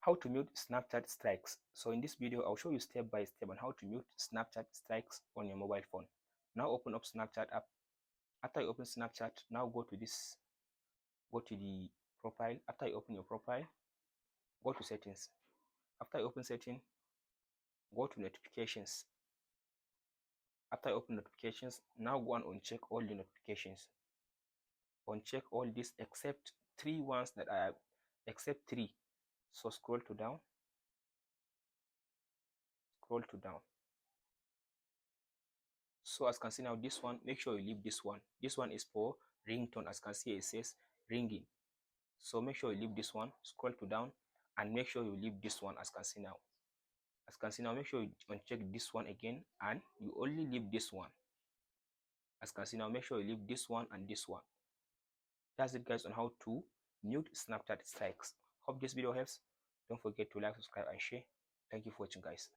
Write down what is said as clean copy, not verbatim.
How to mute Snapchat strikes. So in this video, I'll show you step by step on how to mute Snapchat strikes on your mobile phone. Now open up Snapchat app. After you open Snapchat, now go to the profile. After you open your profile, go to settings. After you open setting, go to notifications. After you open notifications, now go and uncheck all the notifications. Uncheck all this except three ones that I have, except three. So scroll to down. So as you can see now, this one, make sure you leave this one. This one is for ringtone. As you can see, it says ringing. So make sure you leave this one. Scroll to down and make sure you leave this one. As you can see now. As you can see now, make sure you uncheck this one again and you only leave this one. As you can see now, make sure you leave this one and this one. That's it, guys, on how to mute Snapchat strikes. Hope this video helps. Don't forget to like, subscribe, and share. Thank you for watching, guys.